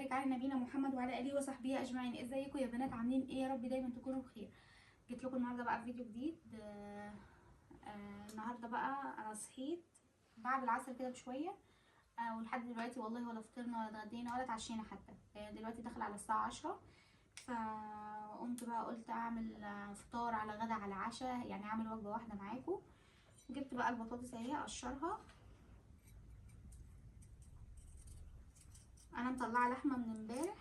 وبارك على نبينا محمد وعلى اله وصحبه اجمعين. ازيكم يا بنات؟ عاملين ايه؟ يا رب دايما تكونوا بخير. جيت لكم النهارده بقى فيديو جديد. النهارده بقى انا صحيت بعد العصر كده بشويه. ولحد دلوقتي والله ولا فطرنا ولا اتغدينا ولا اتعشينا حتى. دلوقتي داخل على الساعه 10. فقمت بقى قلت اعمل فطار على غدا على عشاء، يعني اعمل وجبه واحده معاكم. جبت بقى البطاطس اهي اقشرها. انا مطلعه لحمه من امبارح،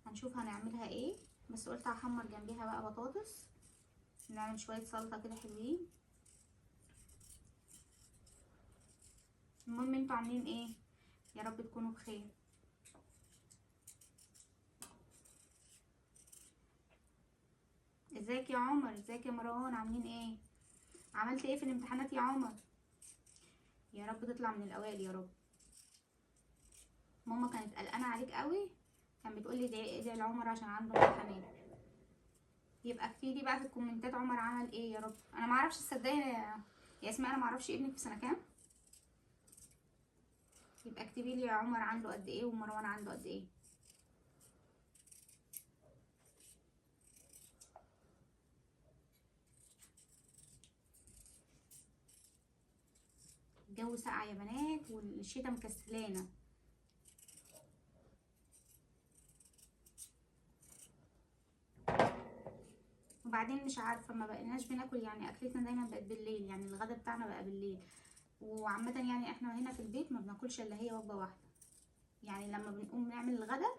هنشوف هنعملها ايه، بس قلت هحمر جنبيها بقى بطاطس، نعمل شويه سلطه كده حلوين. المهم انتوا عاملين ايه؟ يا رب تكونوا بخير. ازيك يا عمر؟ ازيك يا مروان؟ عاملين ايه؟ عملت ايه في الامتحانات يا عمر؟ يا رب تطلع من الاوائل يا رب. ماما كانت قلقانه عليك قوي، كان بتقولي ادعي لعمر عشان عنده امتحانات. يبقى اكتبي بقى في الكومنتات عمر عمل ايه يا رب. انا ما اعرفش تصدقي يا اسماء، انا ما اعرفش ابنك في سنه كام. يبقى اكتبي لي يا عمر عنده قد ايه ومروان عنده قد ايه. الجو ساقع يا بنات والشتا مكسلانا. وبعدين مش عارفه، ما بقيناش بناكل، يعني اكلتنا دايما بقت بالليل، يعني الغدا بتاعنا بقى بالليل. وعامه يعني احنا هنا في البيت ما بناكلش الا هي وجبه واحده، يعني لما بنقوم نعمل الغدا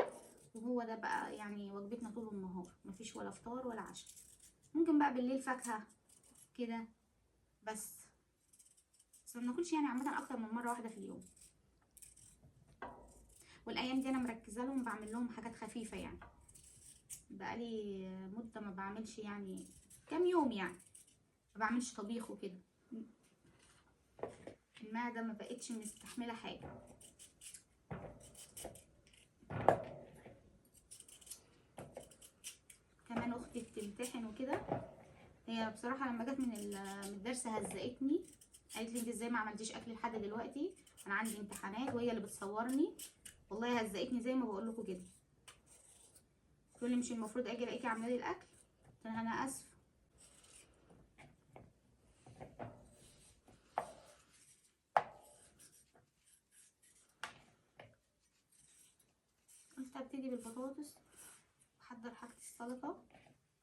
وهو ده بقى يعني وجبتنا طول النهار، مفيش ولا فطار ولا عشاء. ممكن بقى بالليل فاكهه كده بس ما بناكلش يعني عامه اكتر من مره واحده في اليوم. والايام دي انا مركزه لهم، بعمل لهم حاجات خفيفه يعني. بقالي مده ما بعملش، يعني كام يوم يعني ما بعملش طبيخ وكده. المعده ما بقتش مستحمله حاجه. كمان اختي بتمتحن وكده، هي بصراحه لما جت من الدرس هزقتني، قالت لي انت ازاي ما عملتيش اكل لحد دلوقتي، انا عندي امتحانات، وهي اللي بتصورني. والله هزقتني زي ما بقول لكم كده. تقول لي مش المفروض اجي الاقيكي عامله لي الاكل؟ قلت لها انا اسفه. قلت ابتدي بالبطاطس واحضر حاجه السلطه.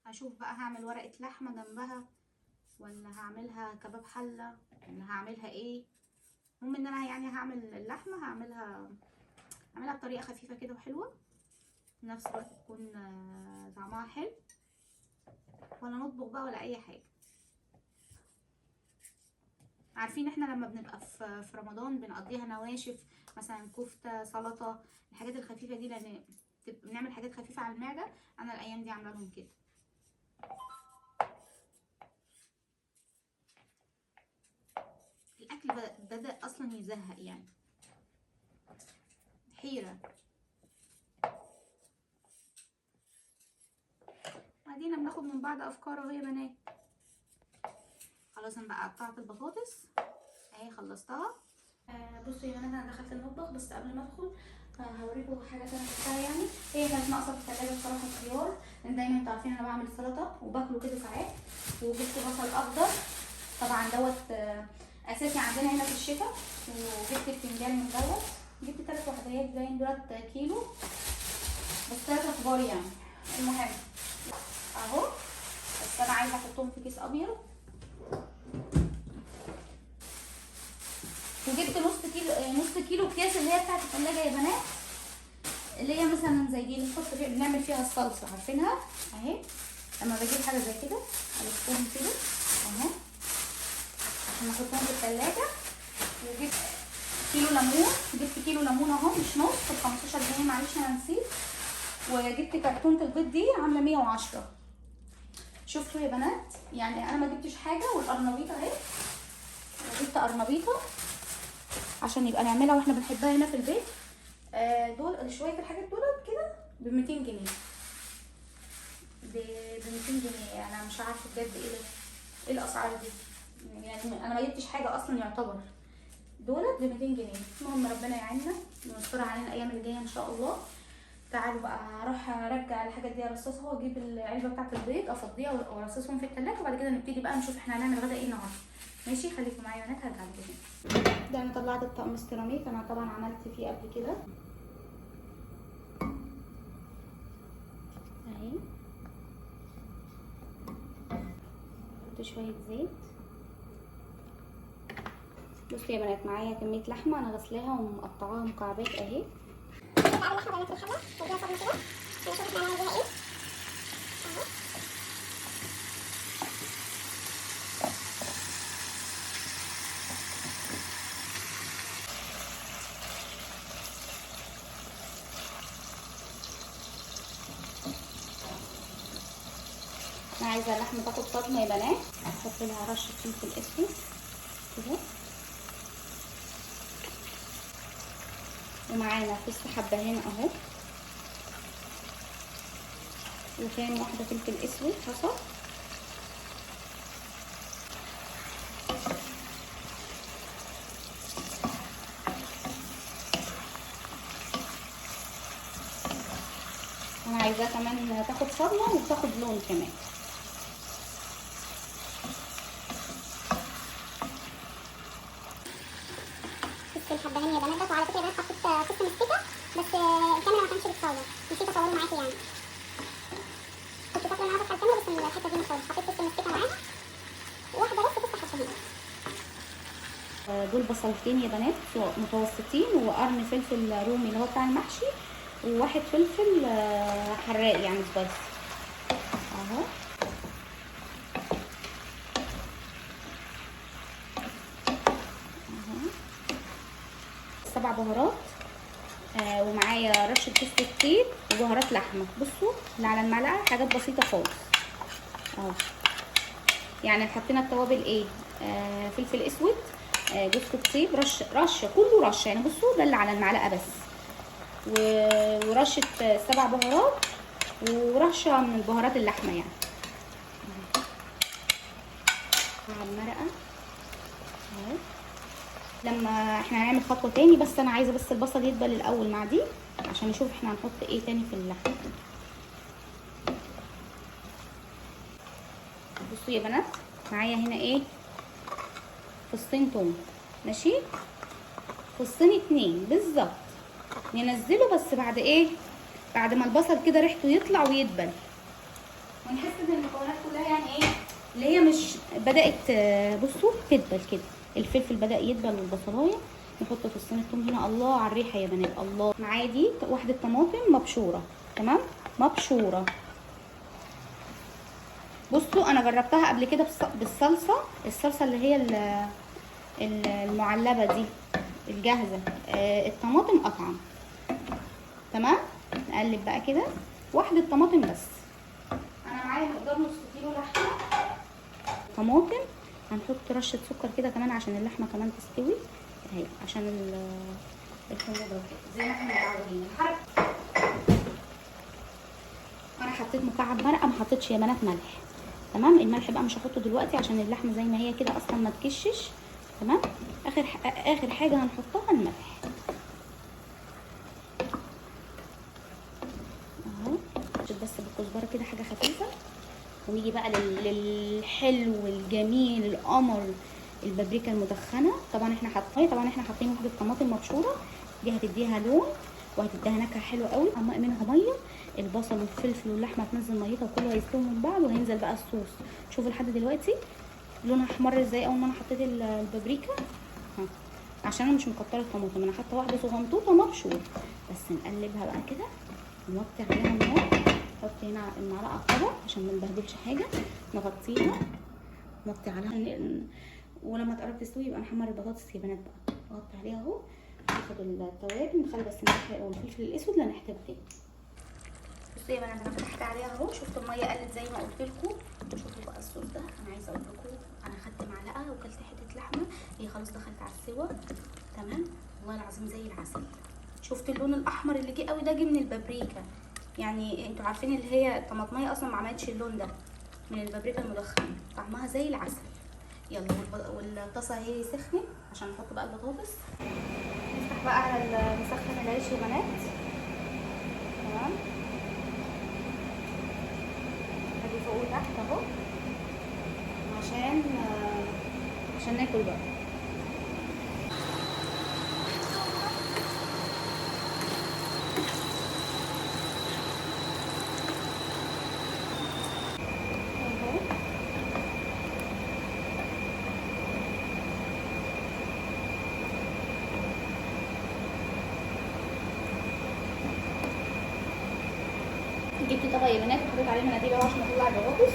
هشوف بقى هعمل ورقه لحمه جنبها، ولا هعملها كباب حله، ولا هعملها ايه. المهم ان انا يعني هعمل اللحمه، هعملها بطريقه خفيفه كده وحلوه في نفس الوقت، تكون طعمها حلو، ولا نطبخ بقى ولا اي حاجه. عارفين احنا لما بنبقى في رمضان بنقضيها نواشف، مثلا كفته، سلطه، الحاجات الخفيفه دي، لان بنعمل حاجات خفيفه على المعده. انا الايام دي عامله لهم كده. الاكل بدأ اصلا يزهق يعني، حيره. ادينا بناخد من بعض افكار اهو يا بنات. خلاص انا بقى قطعت البطاطس اهي، خلصتها. بصوا يا بنات، انا دخلت المطبخ، بس قبل ما ادخل هوريكم حاجه انا جبتها. يعني هي كانت ناقصه في الثلاجه بصراحه الخيار، لان دايما انتوا عارفين انا بعمل سلطه وباكله كده ساعات. وجبت بصل اخضر، طبعا دوت اساسي عندنا هنا في الشتاء. وجبت بتنجان من دوت. جبت 3 وحدات باين دولت كيلو، بس 3 كبار يعني. المهم اهو، بس انا عايزه احطهم في كيس ابيض. وجبت نص كيلو اكياس اللي هي بتاعت الثلاجه يا بنات، اللي هي مثلا زي دي اللي بنعمل فيها الصلصه، عارفينها اهي. لما بجيب حاجه زي كده الفهم كده اهو عشان احطهم في الثلاجه. وجبت كيلو ليمون، جبت كيلو ليمون اهو، مش نص، ب 15 جنيه، معلش انا نسيت. وجبت كرتونه البيض دي عامله 110. شفتوا يا بنات؟ يعني انا ما جبتش حاجه. والقرنبيطه اهي، جبت قرنبيطه عشان يبقى نعملها واحنا بنحبها هنا في البيت. دول شويه الحاجات دول كده ب 200 جنيه، ب 200 جنيه. انا مش عارفه بجد ايه الاسعار دي، يعني انا ما جبتش حاجه اصلا يعتبر. دولت ب 200 جنيه. المهم ربنا يعيننا ويستر علينا الايام اللي جايه ان شاء الله. تعالوا بقى اروح ارجع الحاجات دي ارصصها واجيب العلبه بتاعه البيض افضيها وارصصهم في الثلاجه، وبعد كده نبتدي بقى نشوف احنا هنعمل غدا ايه النهارده. ماشي خليكم معايا يا بنات، هرجع لكم تاني. ده انا طلعت الطقم السيراميك، انا طبعا عملت فيه قبل كده اهي. حط شويه زيت. بصوا يا بنات معايا كميه لحمه انا غسلاها ومقطعاها مكعبات اهي. انا عايزه اللحمه تاخد صدمه يا بنات، احط لها رشه فلفل اسود كده، ومعانا فص حبهان اهو، وكام واحده فلفل اسود حصى، انا عايزاها كمان تاخد صدمه وتاخد لون كمان. الحبهان يا بنات، وعلى فكره يا بنات حطيت فص مستكه بس الكاميرا ما كانتش بتصور، نسيت اصوره معاكي يعني. كنت فاكره ان انا بدخل الكاميرا بس الحته دي مش صورت. حطيت فص مستكه معاها واحده بس فص حبهان. دول بصلتين يا بنات متوسطين، وقرن فلفل رومي اللي هو بتاع المحشي، وواحد فلفل حراق يعني سبايسي اهو. سبع بهارات ومعايا رشه جوز الطيب وبهارات لحمه. بصوا اللي على المعلقه حاجات بسيطه خالص اهو. يعني حطينا التوابل ايه، فلفل اسود، جوز الطيب، رشه كله رشه يعني. بصوا ده اللي على المعلقه بس، ورشه 7 بهارات ورشه من البهارات اللحمه يعني مع المرقه اهو. لما احنا هنعمل خطوه تاني، بس انا عايزه بس البصل يدبل الاول مع دي عشان نشوف احنا هنحط ايه تاني في اللحمه. بصوا يا بنات معايا هنا ايه، فصين توم ماشي، فصين 2 بالظبط. ننزله بس بعد ايه، بعد ما البصل كده ريحته يطلع ويدبل، ونحس ان المكونات كلها يعني ايه اللي هي مش بدات بصوا تدبل كده. الفلفل بدا يدبل والبصلايه. نحط فصين الثوم هنا. الله على الريحه يا بنات، الله. معايا دي واحده طماطم مبشوره، تمام مبشوره. بصوا انا جربتها قبل كده بالصلصه، الصلصه اللي هي المعلبه دي الجاهزه، الطماطم اطعم. تمام نقلب بقى كده واحده طماطم بس. انا معايا مقدار نص كيلو لحمه طماطم. هنحط رشه سكر كده كمان عشان اللحمه كمان تستوي اهي، عشان الحموضه كده زي ما احنا متعودين. انا حطيت مكعب مرقه، ما حطيتش يا بنات ملح. تمام الملح بقى مش هحطه دلوقتي عشان اللحمه زي ما هي كده اصلا ما تكشش. تمام اخر حاجه هنحطها الملح اهو، بس بالكزبره كده حاجه خفيفه. ونيجي بقى للحلو الجميل القمر، البابريكا المدخنه. طبعا احنا حاطين واحده طماطم مبشوره، دي هتديها لون وهتديها نكهه حلوه قوي. منها ميه، البصل والفلفل واللحمه هتنزل ميتها وكله هيستوي من بعض، وهينزل بقى الصوص. شوفوا لحد دلوقتي لونها احمر ازاي اول ما انا حطيت البابريكا عشان انا مش مكتره الطماطم، انا حاطه واحده صغنطوطه مبشور بس. نقلبها بقى كده ونوطي عليها النار. نحط هنا المعلقه الطبق عشان ما نبهدلش حاجه، نغطيها نوطي عليها ولما تقرب تستوي يبقى نحمر البطاطس يا بنات بقى. نغطي عليها اهو، ناخد التوابل، نخلي بس الملح والفلفل الاسود لا نحتاجه تاني. بصوا يا بنات انا فتحت عليها اهو، شفتوا الميه قلت زي ما قلت لكم. شوفوا بقى الصوص ده، انا عايزه اقول لكم انا خدت معلقه وكلت حته لحمه هي خلاص دخلت على السوا. تمام والله العظيم زي العسل. شفت اللون الاحمر اللي جه قوي ده، جه من البابريكا. يعني انتوا عارفين اللي هي الطماطميه اصلا ما عملتش اللون ده من البابريكا المدخنه، طعمها زي العسل. يلا والطاسه اهي سخنت عشان نحط بقى البطاطس. نفتح بقى على نسخن العيش يا بنات. تمام، ادي فوق وتحت اهو عشان ناكل بقى. جبت طبق يا بنات وحطيت عليه مناديل اهو عشان اطلع البطاطس.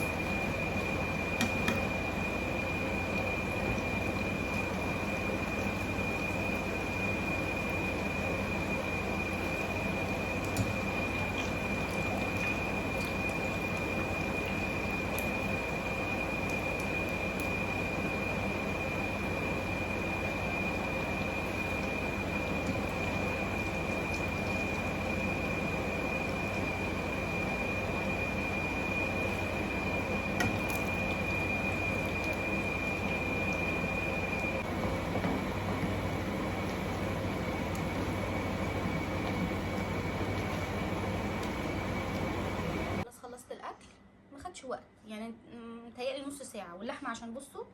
خلصت الاكل ما خدش وقت يعني، متهيألي نص ساعه. واللحمه عشان بصوا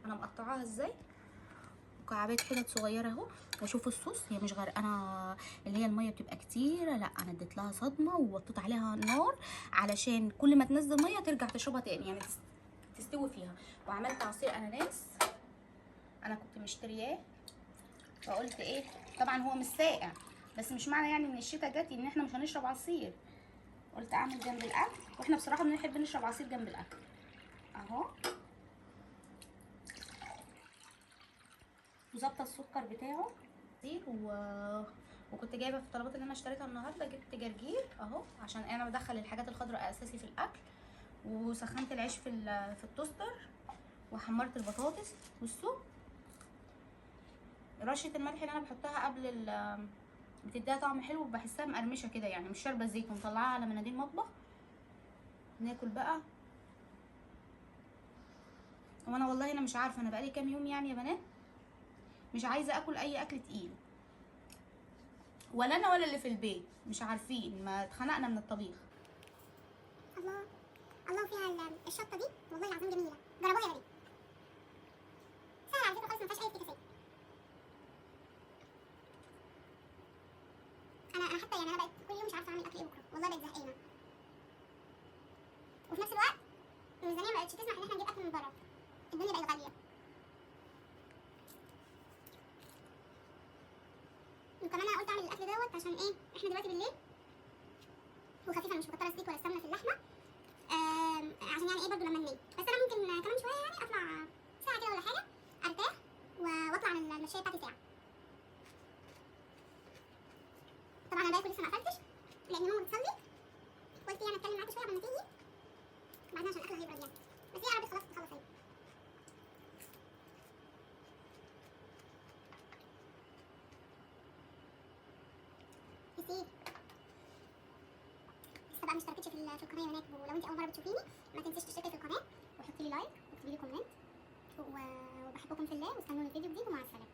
انا مقطعاها ازاي مكعبات حتت صغيره اهو. واشوف الصوص هي مش غرقانه، اللي هي الميه بتبقى كتيره، لا انا اديت لها صدمه ووطيت عليها نار علشان كل ما تنزل ميه ترجع تشربها تاني يعني تستوي فيها. وعملت عصير اناناس انا كنت مشترياه، فقلت ايه طبعا هو مش ساقع، بس مش معنى يعني ان الشتا جت ان احنا مش هنشرب عصير. قلت اعمل جنب الاكل، واحنا بصراحه بنحب نشرب عصير جنب الاكل اهو. وظبط السكر بتاعه كتير وكنت جايبه في الطلبات اللي انا اشتريتها النهارده، جبت جرجير اهو عشان انا بدخل الحاجات الخضراء اساسي في الاكل. وسخنت العيش في التوستر وحمرت البطاطس. بصوا رشه الملح اللي انا بحطها قبل بتديها طعم حلو وبحسها مقرمشه كده يعني مش شاربه زيت، ومطلعاها على مناديل مطبخ. ناكل بقى. وانا والله انا مش عارفه، انا بقالي كام يوم يعني يا بنات مش عايزه اكل اي اكل تقيل، ولا انا ولا اللي في البيت مش عارفين، ما اتخنقنا من الطبيخ. الله الله فيها الشطه دي والله العظيم جميله، جربوها يا بنات. سهله على فكره خالص، ما فيهاش اي افتكاسات. انا حتى يعني انا بقيت كل يوم مش عارفه اعمل اكل ايه بكره، والله بقيت زهقانه. وفي نفس الوقت الميزانيه ما بقتش تسمح ان احنا نجيب اكل من بره، الدنيا بقت غاليه. وكمان انا قلت اعمل الاكل دوت عشان ايه، احنا دلوقتي بالليل وخفيفه، مش مكتره الزيت ولا السمنه في اللحمه، عشان يعني ايه برضو لما ننام. بس انا ممكن كمان شويه يعني اطلع ساعه كده ولا حاجه ارتاح واطلع على المشايه بتاعتي ساعه. طبعا انا باكل لسه ما قفلتش لان ماما بتصلي، قلت يعني اتكلم معاكي شويه قبل ما تيجي بعدين عشان الاكل هيبرد يعني. بس هي عربت خلاص بتخلص اهي. كتير لسه بقى مشتركتش في القناه يا بنات، ولو انت اول مره بتشوفيني ما تنسيش تشتركي في القناه وحطي لي لايك واكتبي لي كومنت، وبحبكم في الله، واستنوني الفيديو جديد ومع السلامه.